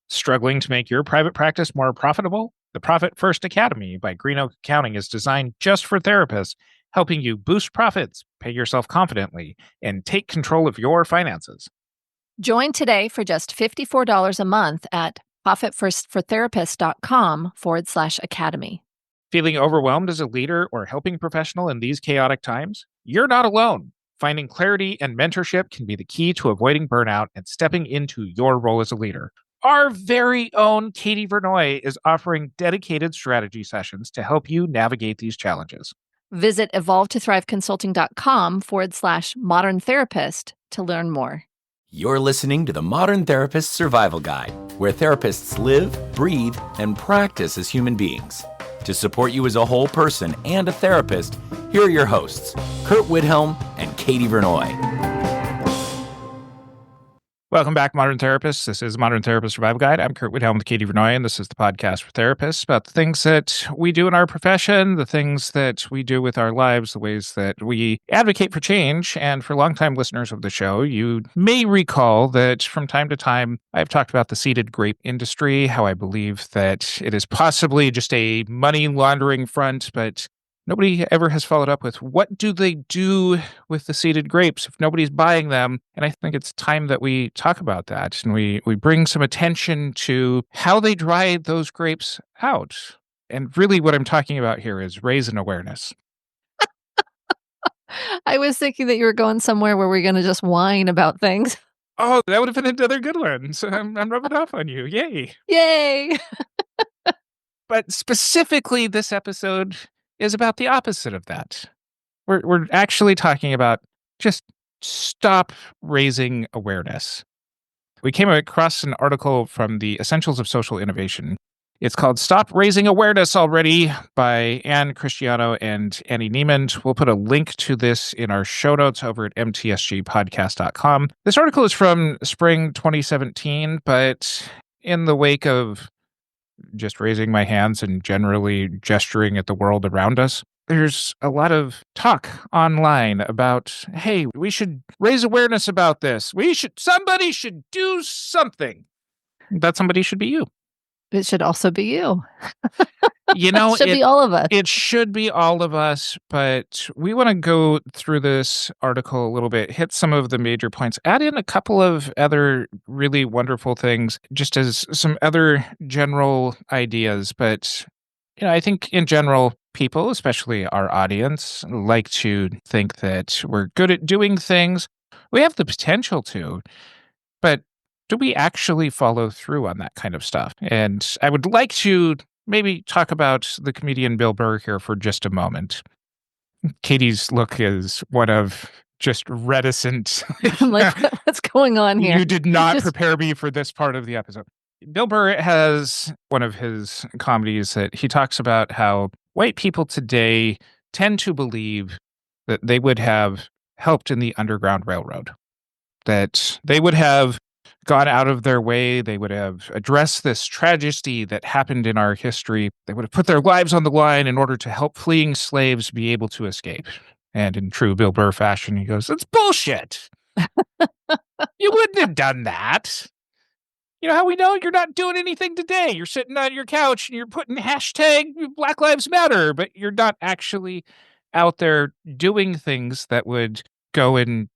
Struggling to make your private practice more profitable? The Profit First Academy by Green Oak Accounting is designed just for therapists, helping you boost profits, pay yourself confidently, and take control of your finances. Join today for just $54 a month at profitfirstfortherapists.com/academy. Feeling overwhelmed as a leader or helping professional in these chaotic times? You're not alone. Finding clarity and mentorship can be the key to avoiding burnout and stepping into your role as a leader. Our very own Katie Vernoy is offering dedicated strategy sessions to help you navigate these challenges. Visit evolvetothriveconsulting.com/modern therapist to learn more. You're listening to the Modern Therapist Survival Guide, where therapists live, breathe, and practice as human beings. To support you as a whole person and a therapist, here are your hosts, Curt Widhelm and Katie Vernoy. Welcome back, Modern Therapists. This is Modern Therapist Survival Guide. I'm Curt Widhelm with Katie Vernoy, and this is the podcast for therapists about the things that we do in our profession, the things that we do with our lives, the ways that we advocate for change. And for longtime listeners of the show, you may recall that from time to time, I've talked about the seeded grape industry, how I believe that it is possibly just a money laundering front, but nobody ever has followed up with what do they do with the seeded grapes if nobody's buying them? And I think it's time that we talk about that and we bring some attention to how they dry those grapes out. And really what I'm talking about here is raise an awareness. I was thinking that you were going somewhere where we're going to just whine about things. Oh, that would have been another good one. So I'm rubbing off on you. Yay. Yay. But specifically, this episode is about the opposite of that. We're actually talking about just stop raising awareness. We came across an article from the Essentials of Social Innovation. It's called Stop Raising Awareness Already by Christiano and Annie Niemand. We'll put a link to this in our show notes over at mtsgpodcast.com. This article is from spring 2017, but in the wake of just raising my hands and generally gesturing at the world around us, there's a lot of talk online about, hey, we should raise awareness about this. Somebody should do something. That somebody should be you. It should also be you. You know, it should be all of us. It should be all of us, but we want to go through this article a little bit, hit some of the major points, add in a couple of other really wonderful things, just as some other general ideas. But, I think in general, people, especially our audience, like to think that we're good at doing things. We have the potential to, but do we actually follow through on that kind of stuff? And I would like to maybe talk about the comedian Bill Burr here for just a moment. Katie's look is one of just reticent. I'm like, what's going on here? You did not prepare me for this part of the episode. Bill Burr has one of his comedies that he talks about how white people today tend to believe that they would have helped in the Underground Railroad, that they would have gone out of their way, they would have addressed this tragedy that happened in our history, they would have put their lives on the line in order to help fleeing slaves be able to escape. And in true Bill Burr fashion, he goes, "That's bullshit. You wouldn't have done that. You know how we know? You're not doing anything today. You're sitting on your couch and you're putting hashtag Black Lives Matter, but you're not actually out there doing things that would go and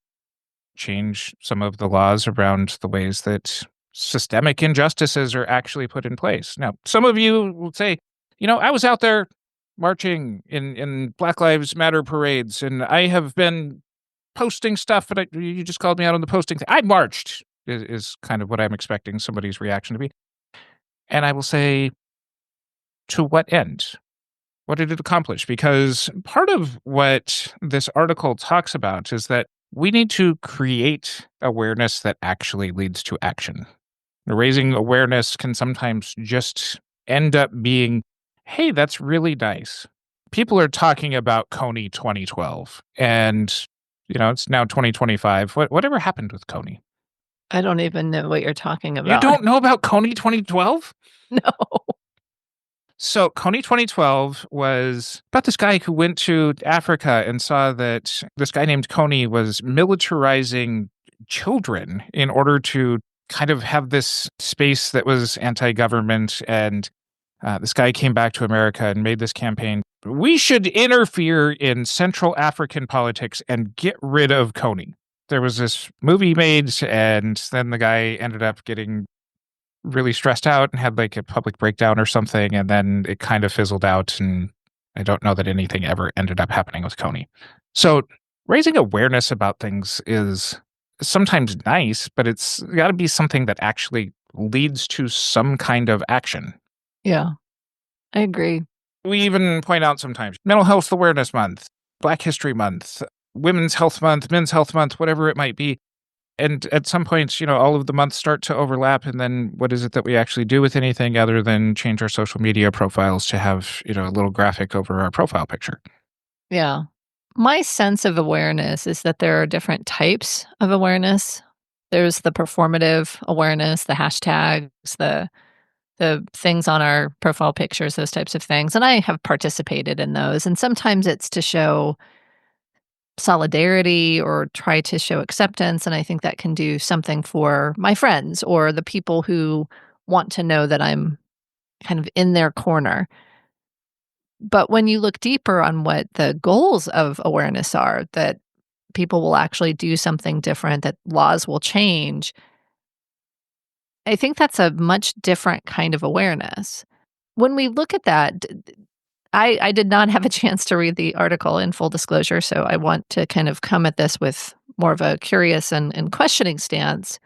change some of the laws around the ways that systemic injustices are actually put in place." Now, some of you will say, I was out there marching in Black Lives Matter parades, and I have been posting stuff, but you just called me out on the posting thing. I marched, is kind of what I'm expecting somebody's reaction to be. And I will say, to what end? What did it accomplish? Because part of what this article talks about is that we need to create awareness that actually leads to action. Raising awareness can sometimes just end up being, hey, that's really nice. People are talking about Kony 2012, and, it's now 2025. Whatever happened with Kony? I don't even know what you're talking about. You don't know about Kony 2012? No. So Kony 2012 was about this guy who went to Africa and saw that this guy named Kony was militarizing children in order to kind of have this space that was anti-government, and this guy came back to America and made this campaign. We should interfere in Central African politics and get rid of Kony. There was this movie made, and then the guy ended up getting really stressed out and had like a public breakdown or something, and then it kind of fizzled out, and I don't know that anything ever ended up happening with Kony. So raising awareness about things is sometimes nice, but it's got to be something that actually leads to some kind of action. Yeah, I agree. We even point out sometimes Mental Health Awareness Month, Black History Month, Women's Health Month, Men's Health Month, whatever it might be. And at some points, all of the months start to overlap. And then what is it that we actually do with anything other than change our social media profiles to have, a little graphic over our profile picture? Yeah. My sense of awareness is that there are different types of awareness. There's the performative awareness, the hashtags, the things on our profile pictures, those types of things. And I have participated in those. And sometimes it's to show solidarity or try to show acceptance. And I think that can do something for my friends or the people who want to know that I'm kind of in their corner. But when you look deeper on what the goals of awareness are, that people will actually do something different, that laws will change, I think that's a much different kind of awareness. When we look at that, I did not have a chance to read the article in full disclosure, so I want to kind of come at this with more of a curious and questioning stance.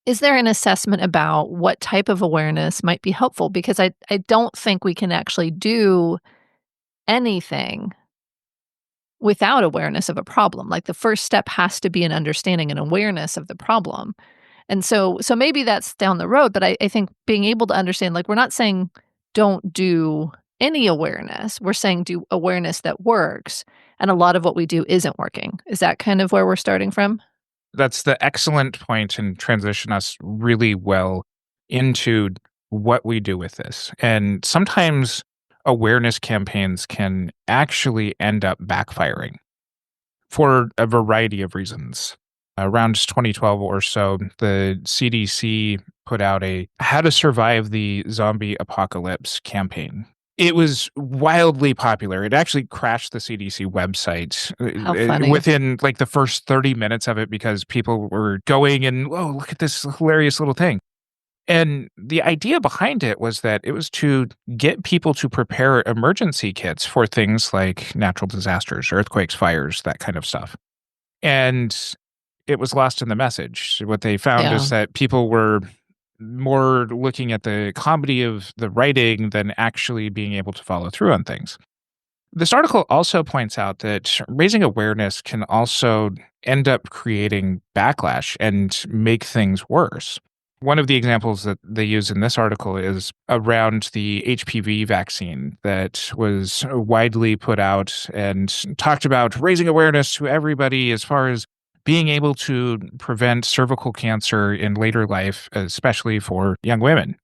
Is there an assessment about what type of awareness might be helpful? Because I don't think we can actually do anything without awareness of a problem. Like the first step has to be an understanding and awareness of the problem. And so maybe that's down the road, but I think being able to understand, like we're not saying don't do any awareness. We're saying do awareness that works. And a lot of what we do isn't working. Is that kind of where we're starting from? That's the excellent point and transition us really well into what we do with this. And sometimes awareness campaigns can actually end up backfiring for a variety of reasons. Around 2012 or so, the CDC put out a How to Survive the Zombie Apocalypse campaign. It was wildly popular. It actually crashed the CDC website How funny. within like the first 30 minutes of it because people were going and, whoa, look at this hilarious little thing. And the idea behind it was that it was to get people to prepare emergency kits for things like natural disasters, earthquakes, fires, that kind of stuff. And it was lost in the message. What they found Yeah. is that people were more looking at the comedy of the writing than actually being able to follow through on things. This article also points out that raising awareness can also end up creating backlash and make things worse. One of the examples that they use in this article is around the HPV vaccine that was widely put out and talked about raising awareness to everybody as far as being able to prevent cervical cancer in later life, especially for young women.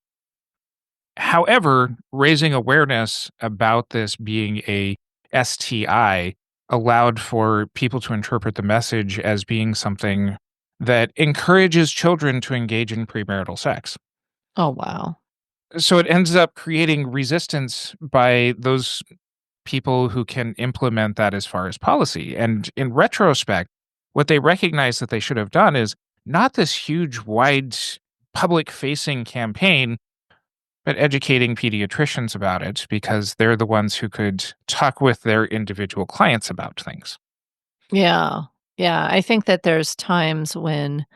However, raising awareness about this being a STI allowed for people to interpret the message as being something that encourages children to engage in premarital sex. Oh, wow. So it ends up creating resistance by those people who can implement that as far as policy. And in retrospect, what they recognize that they should have done is not this huge, wide, public facing campaign, but educating pediatricians about it because they're the ones who could talk with their individual clients about things. Yeah. Yeah. I think that there's times when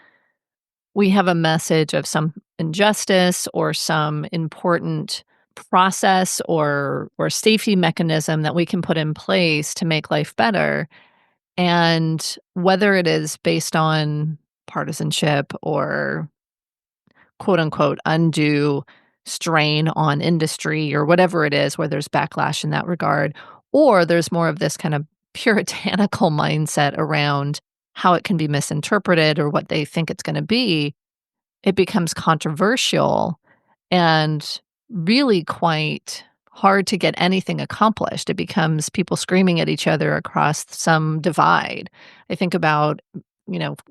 we have a message of some injustice or some important process or safety mechanism that we can put in place to make life better. And whether it is based on partisanship or quote unquote undue strain on industry or whatever it is, where there's backlash in that regard, or there's more of this kind of puritanical mindset around how it can be misinterpreted or what they think it's going to be, it becomes controversial and really quite hard to get anything accomplished. It becomes people screaming at each other across some divide. I think about,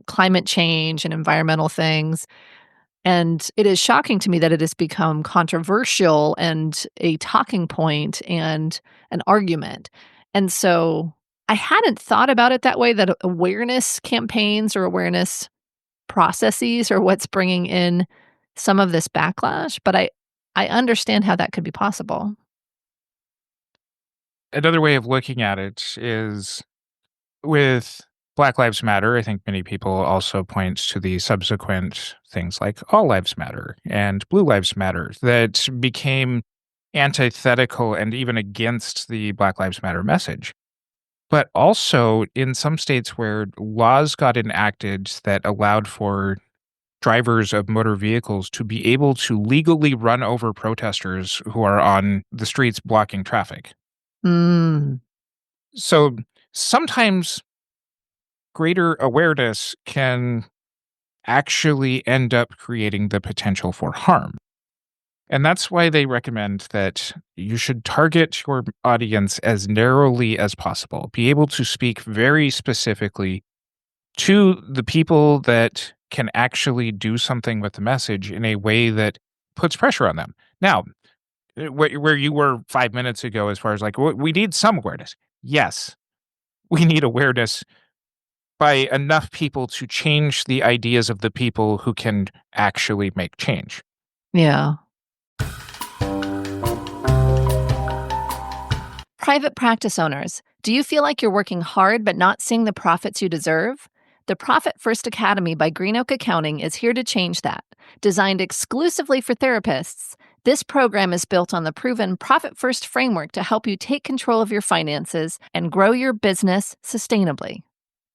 climate change and environmental things. And it is shocking to me that it has become controversial and a talking point and an argument. And so I hadn't thought about it that way, that awareness campaigns or awareness processes are what's bringing in some of this backlash, but I understand how that could be possible. Another way of looking at it is with Black Lives Matter. I think many people also point to the subsequent things like All Lives Matter and Blue Lives Matter that became antithetical and even against the Black Lives Matter message. But also in some states where laws got enacted that allowed for drivers of motor vehicles to be able to legally run over protesters who are on the streets blocking traffic. Mm, So sometimes greater awareness can actually end up creating the potential for harm. And that's why they recommend that you should target your audience as narrowly as possible. Be able to speak very specifically to the people that can actually do something with the message in a way that puts pressure on them. Now, where you were 5 minutes ago, as far as like, we need some awareness. Yes, we need awareness by enough people to change the ideas of the people who can actually make change. yeah. Private practice owners, do you feel like you're working hard but not seeing the profits you deserve? The Profit First Academy by Green Oak Accounting is here to change that. Designed exclusively for therapists, this program is built on the proven Profit First framework to help you take control of your finances and grow your business sustainably.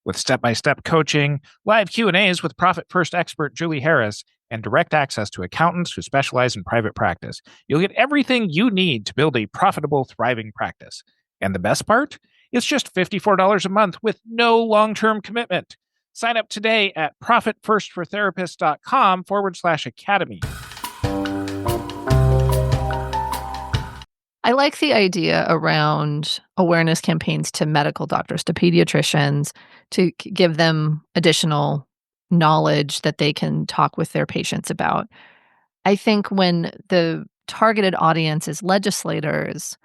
With step-by-step coaching, live Q&As with Profit First expert Julie Harris, and direct access to accountants who specialize in private practice, you'll get everything you need to build a profitable, thriving practice. And the best part? It's just $54 a month with no long-term commitment. Sign up today at profitfirstfortherapists.com/academy. I like the idea around awareness campaigns to medical doctors, to pediatricians, to give them additional knowledge that they can talk with their patients about. I think when the targeted audience is legislators,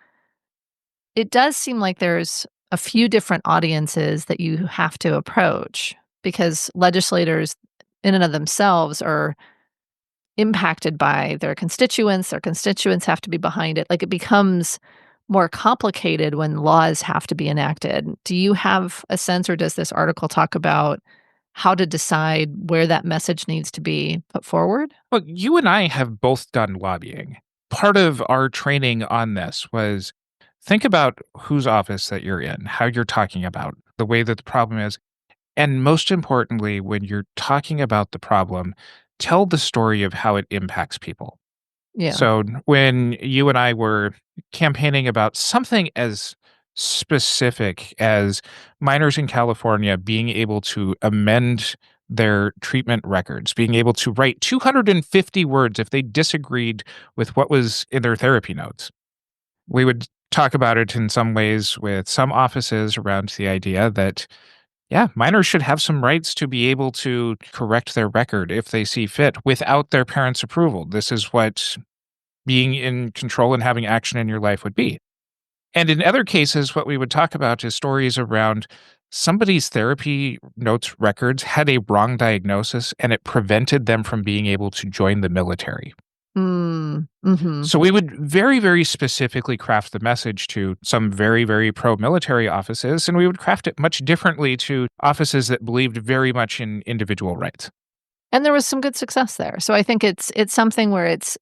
it does seem like there's a few different audiences that you have to approach because legislators in and of themselves are impacted by their constituents have to be behind it. Like, it becomes more complicated when laws have to be enacted. Do you have a sense, or does this article talk about how to decide where that message needs to be put forward? Well, you and I have both done lobbying. Part of our training on this was think about whose office that you're in, how you're talking about the way that the problem is. And most importantly, when you're talking about the problem, tell the story of how it impacts people. Yeah. So when you and I were campaigning about something as specific as minors in California being able to amend their treatment records, being able to write 250 words if they disagreed with what was in their therapy notes, we would talk about it in some ways with some offices around the idea that yeah, minors should have some rights to be able to correct their record if they see fit without their parents' approval. This is what being in control and having action in your life would be. And in other cases, what we would talk about is stories around somebody's therapy notes records had a wrong diagnosis and it prevented them from being able to join the military. Mm, mhm. So we would very, very specifically craft the message to some very, very pro-military offices, and we would craft it much differently to offices that believed very much in individual rights. And there was some good success there. So I think it's something where it's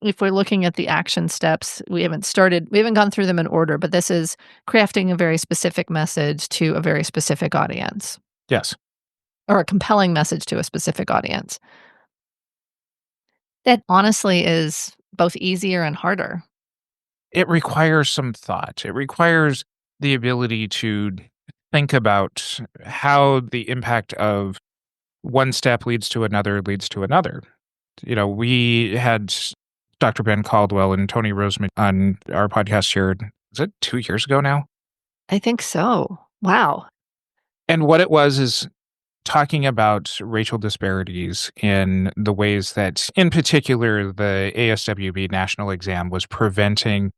if we're looking at the action steps, we haven't gone through them in order, but this is crafting a very specific message to a very specific audience, Yes. or a compelling message to a specific audience. That honestly is both easier and harder. It requires some thought. It requires the ability to think about how the impact of one step leads to another, leads to another. You know, we had Dr. Ben Caldwell and Tony Roseman on our podcast here. Was it 2 years ago now? I think so. Wow. And what it was is talking about racial disparities in the ways that, in particular, the ASWB national exam was preventing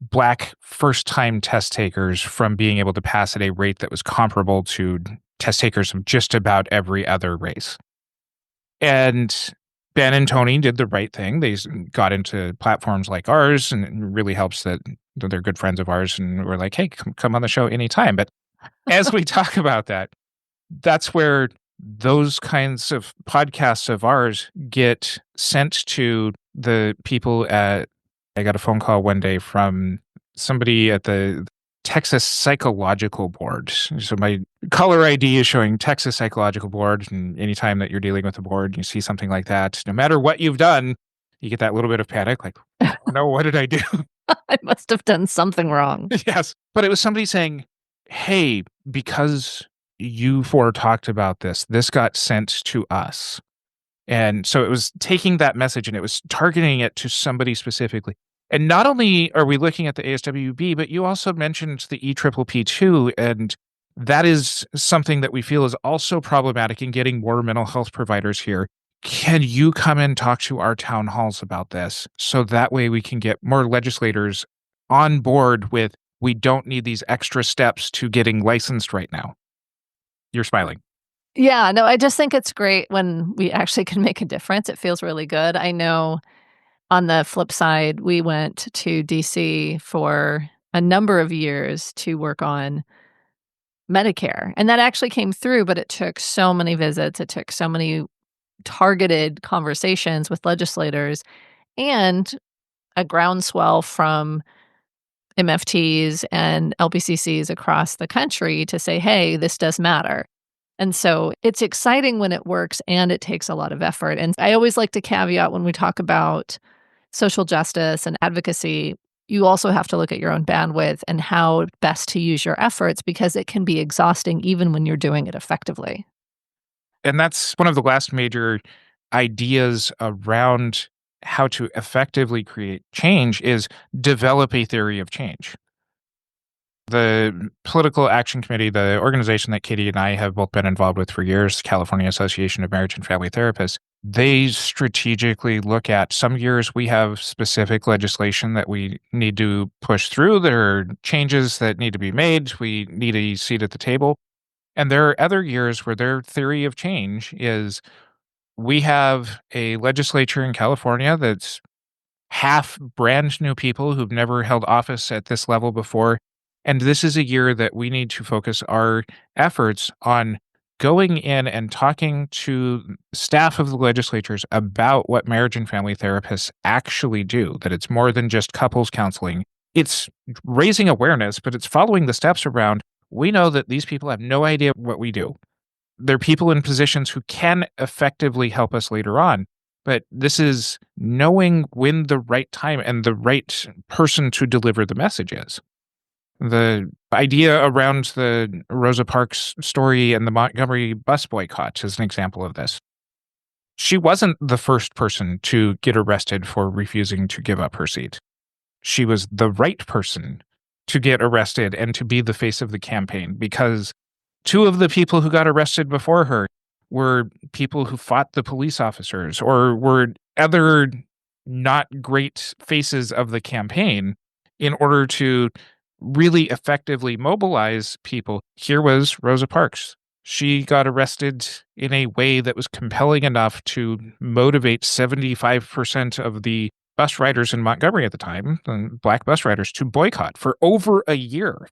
Black first-time test takers from being able to pass at a rate that was comparable to test takers of just about every other race. And Ben and Tony did the right thing. They got into platforms like ours, and it really helps that they're good friends of ours, and we're like, "Hey, come on the show anytime." But as we talk about that, that's where those kinds of podcasts of ours get sent to the people at I got a phone call one day from somebody at the Texas Psychological Board. So my caller ID is showing Texas Psychological Board, and anytime that you're dealing with a board, you see something like that, no matter what you've done, you get that little bit of panic, like, "Oh, no, what did I do?" I must have done something wrong. Yes. But it was somebody saying, "Hey, because you four talked about this, this got sent to us." And so it was taking that message and it was targeting it to somebody specifically. And not only are we looking at the ASWB, but you also mentioned the EPPP2, and that is something that we feel is also problematic in getting more mental health providers here. Can you come and talk to our town halls about this so that way we can get more legislators on board with we don't need these extra steps to getting licensed right now? You're smiling. Yeah, no, I just think it's great when we actually can make a difference. It feels really good. I know on the flip side, we went to DC for a number of years to work on Medicare, and that actually came through, but it took so many visits. It took so many targeted conversations with legislators and a groundswell from MFTs and LPCCs across the country to say, hey, this does matter. And so it's exciting when it works and it takes a lot of effort. And I always like to caveat when we talk about social justice and advocacy, you also have to look at your own bandwidth and how best to use your efforts because it can be exhausting even when you're doing it effectively. And that's one of the last major ideas around how to effectively create change is develop a theory of change. The Political Action Committee, the organization that Katie and I have both been involved with for years, California Association of Marriage and Family Therapists, they strategically look at some years we have specific legislation that we need to push through. There are changes that need to be made. We need a seat at the table. And there are other years where their theory of change is we have a legislature in California that's half brand new people who've never held office at this level before. And this is a year that we need to focus our efforts on going in and talking to staff of the legislatures about what marriage and family therapists actually do, that it's more than just couples counseling. It's raising awareness, but it's following the steps around. We know that these people have no idea what we do. They're people in positions who can effectively help us later on. But this is knowing when the right time and the right person to deliver the message is. The idea around the Rosa Parks story and the Montgomery bus boycott is an example of this. She wasn't the first person to get arrested for refusing to give up her seat. She was the right person to get arrested and to be the face of the campaign because two of the people who got arrested before her were people who fought the police officers or were other not great faces of the campaign in order to really effectively mobilize people. Here was Rosa Parks. She got arrested in a way that was compelling enough to motivate 75% of the bus riders in Montgomery at the time, Black bus riders, to boycott for over a year.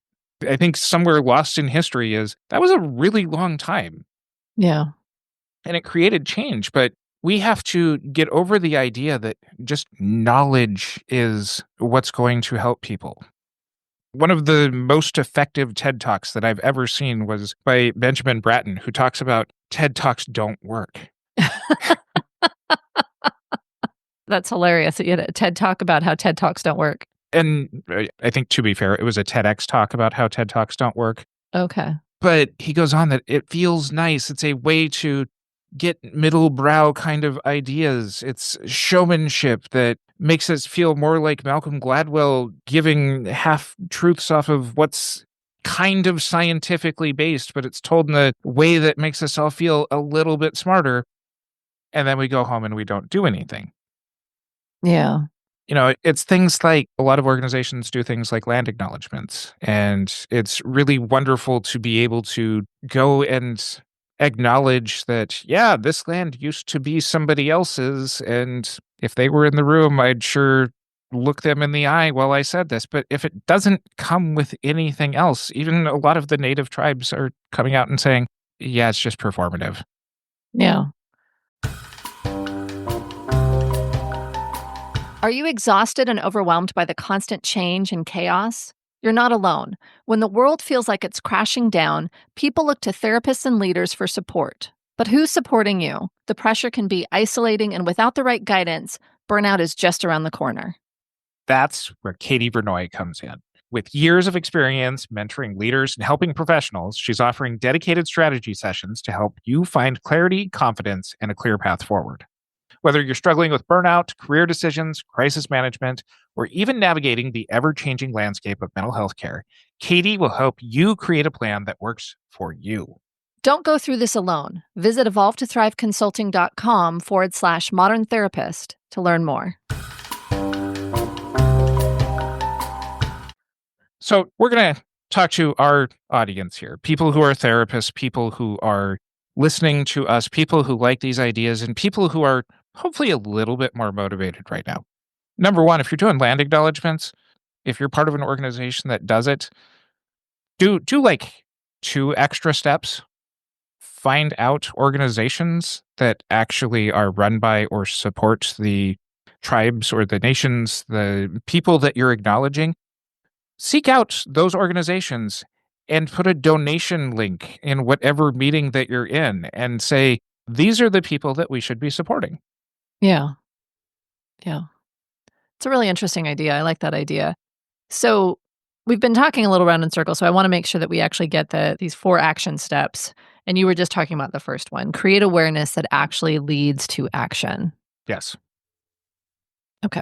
I think somewhere lost in history is that was a really long time. Yeah. And it created change, but we have to get over the idea that just knowledge is what's going to help people. One of the most effective TED Talks that I've ever seen was by Benjamin Bratton, who talks about TED Talks don't work. That's hilarious. You had a TED Talk about how TED Talks don't work. And I think, to be fair, it was a TEDx talk about how TED Talks don't work. Okay. But he goes on that it feels nice. It's a way to get middle brow kind of ideas. It's showmanship that makes us feel more like Malcolm Gladwell giving half truths off of what's kind of scientifically based, but it's told in a way that makes us all feel a little bit smarter. And then we go home and we don't do anything. Yeah. It's things like a lot of organizations do things like land acknowledgments. And it's really wonderful to be able to go and acknowledge that, yeah, this land used to be somebody else's. And if they were in the room, I'd sure look them in the eye while I said this. But if it doesn't come with anything else, even a lot of the native tribes are coming out and saying, yeah, it's just performative. Yeah. Are you exhausted and overwhelmed by the constant change and chaos? You're not alone. When the world feels like it's crashing down, people look to therapists and leaders for support. But who's supporting you? The pressure can be isolating, and without the right guidance, burnout is just around the corner. That's where Katie Vernoy comes in. With years of experience mentoring leaders and helping professionals, she's offering dedicated strategy sessions to help you find clarity, confidence, and a clear path forward. Whether you're struggling with burnout, career decisions, crisis management, or even navigating the ever-changing landscape of mental health care, Katie will help you create a plan that works for you. Don't go through this alone. Visit evolvetothrivconsulting.com/modern therapist to learn more. So we're going to talk to our audience here, people who are therapists, people who are listening to us, people who like these ideas, and people who are hopefully a little bit more motivated right now. Number one, if you're doing land acknowledgements, if you're part of an organization that does it, do like 2 extra steps. Find out organizations that actually are run by or support the tribes or the nations, the people that you're acknowledging. Seek out those organizations and put a donation link in whatever meeting that you're in and say, these are the people that we should be supporting. Yeah. Yeah. It's a really interesting idea. I like that idea. So we've been talking a little round in circles, so I want to make sure that we actually get these 4 action steps. And you were just talking about the first one, create awareness that actually leads to action. Yes. Okay.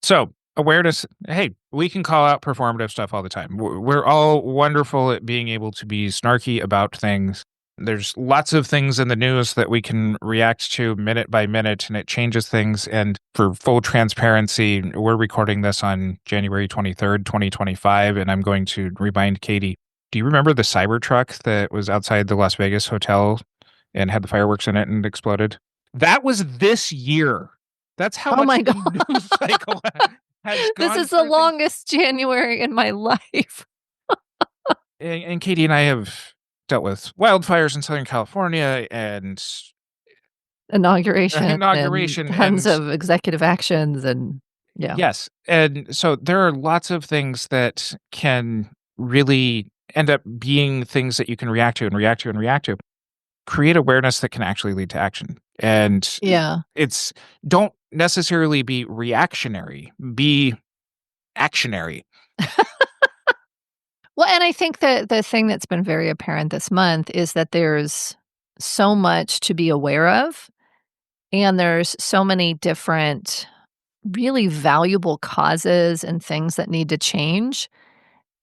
So awareness, hey, we can call out performative stuff all the time. We're all wonderful at being able to be snarky about things. There's lots of things in the news that we can react to minute by minute, and it changes things. And for full transparency, we're recording this on January 23rd, 2025, and I'm going to remind Katie, do you remember the Cybertruck that was outside the Las Vegas hotel and had the fireworks in it and exploded? That was this year. That's how Oh much my the God. news cycle has This gone is the through things. longest January in my life. And Katie and I have dealt with wildfires in Southern California and Inauguration and inauguration tons and of executive actions and yeah. yes. And so there are lots of things that can really end up being things that you can react to and react to and react to. Create awareness that can actually lead to action. And Yeah. it's don't necessarily be reactionary, be actionary. Well, and I think that the thing that's been very apparent this month is that there's so much to be aware of, and there's so many different really valuable causes and things that need to change.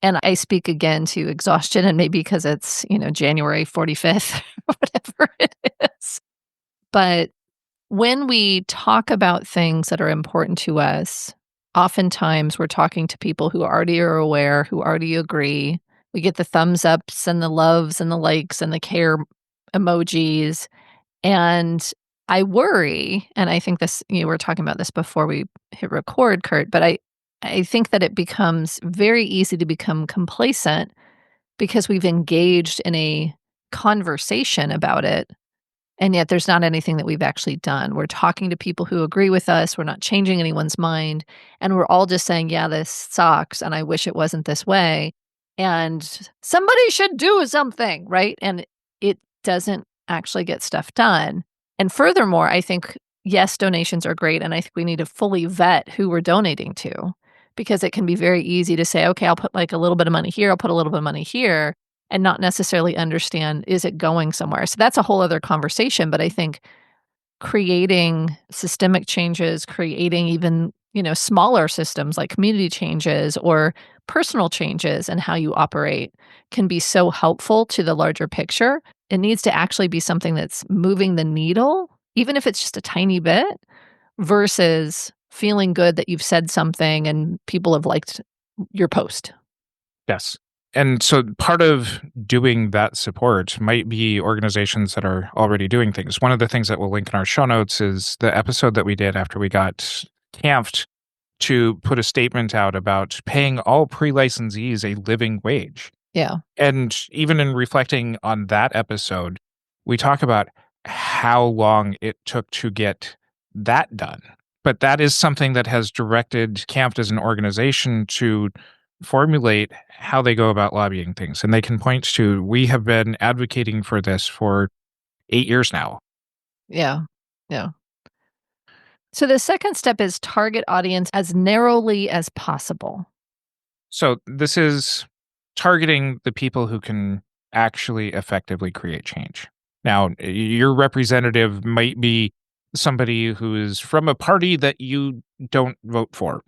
And I speak again to exhaustion and maybe because it's, January 45th or whatever it is. But when we talk about things that are important to us, oftentimes we're talking to people who already are aware, who already agree. We get the thumbs ups and the loves and the likes and the care emojis. And I worry, and I think this, we were talking about this before we hit record, Curt, but I think that it becomes very easy to become complacent because we've engaged in a conversation about it. And yet there's not anything that we've actually done. We're talking to people who agree with us. We're not changing anyone's mind. And we're all just saying, yeah, this sucks. And I wish it wasn't this way. And somebody should do something, right? And it doesn't actually get stuff done. And furthermore, I think, yes, donations are great. And I think we need to fully vet who we're donating to because it can be very easy to say, okay, I'll put like a little bit of money here. I'll put a little bit of money here. And not necessarily understand, is it going somewhere? So that's a whole other conversation. But I think creating systemic changes, creating even, smaller systems like community changes or personal changes and how you operate can be so helpful to the larger picture. It needs to actually be something that's moving the needle, even if it's just a tiny bit, versus feeling good that you've said something and people have liked your post. Yes. And so part of doing that support might be organizations that are already doing things. One of the things that we'll link in our show notes is the episode that we did after we got camped to put a statement out about paying all pre-licensees a living wage. Yeah. And even in reflecting on that episode, we talk about how long it took to get that done. But that is something that has directed Camped as an organization to formulate how they go about lobbying things. And they can point to, we have been advocating for this for 8 years now. Yeah. Yeah. So the second step is target audience as narrowly as possible. So this is targeting the people who can actually effectively create change. Now, your representative might be somebody who is from a party that you don't vote for.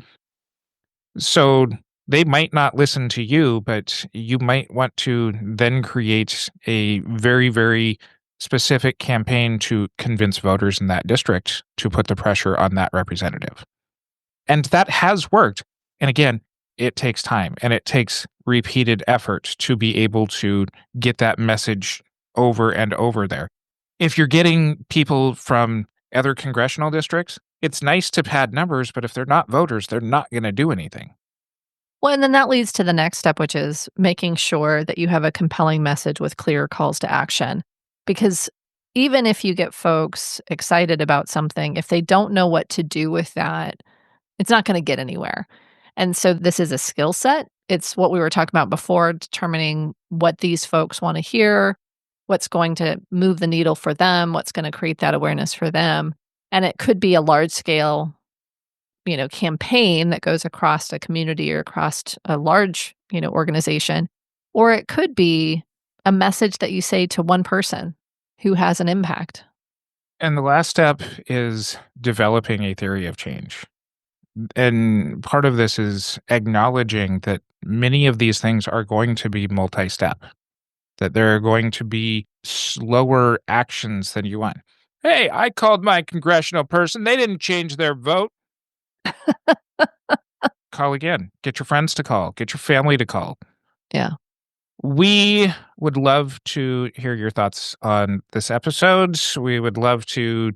So they might not listen to you, but you might want to then create a very, very specific campaign to convince voters in that district to put the pressure on that representative. And that has worked. And again, it takes time and it takes repeated effort to be able to get that message over and over there. If you're getting people from other congressional districts, it's nice to pad numbers, but if they're not voters, they're not going to do anything. Well, and then that leads to the next step, which is making sure that you have a compelling message with clear calls to action. Because even if you get folks excited about something, if they don't know what to do with that, it's not going to get anywhere. And so this is a skill set. It's what we were talking about before, determining what these folks want to hear, what's going to move the needle for them, what's going to create that awareness for them. And it could be a large scale, campaign that goes across a community or across a large, organization, or it could be a message that you say to one person who has an impact. And the last step is developing a theory of change. And part of this is acknowledging that many of these things are going to be multi-step, that there are going to be slower actions than you want. Hey, I called my congressional person. They didn't change their vote. Call again. Get your friends to call. Get your family to call. Yeah. We would love to hear your thoughts on this episode. We would love to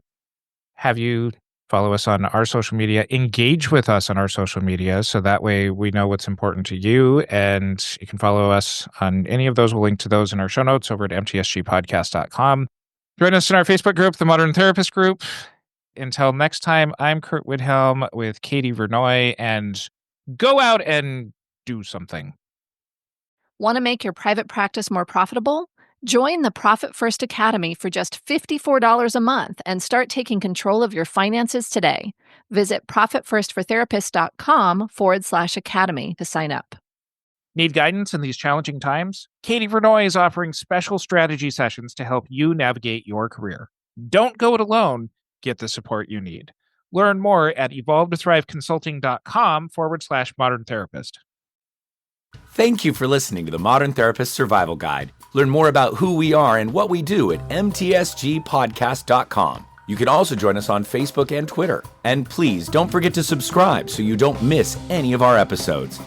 have you follow us on our social media, engage with us on our social media, so that way we know what's important to you, and you can follow us on any of those. We'll link to those in our show notes over at mtsgpodcast.com. Join us in our Facebook group, the Modern Therapist Group. Until next time, I'm Curt Widhelm with Katie Vernoy, and go out and do something. Want to make your private practice more profitable? Join the Profit First Academy for just $54 a month and start taking control of your finances today. Visit profitfirstfortherapists.com/academy to sign up. Need guidance in these challenging times? Katie Vernoy is offering special strategy sessions to help you navigate your career. Don't go it alone. Get the support you need. Learn more at evolvetothriveconsulting.com/modern therapist. Thank you for listening to the Modern Therapist Survival Guide. Learn more about who we are and what we do at mtsgpodcast.com. You can also join us on Facebook and Twitter. And please don't forget to subscribe so you don't miss any of our episodes.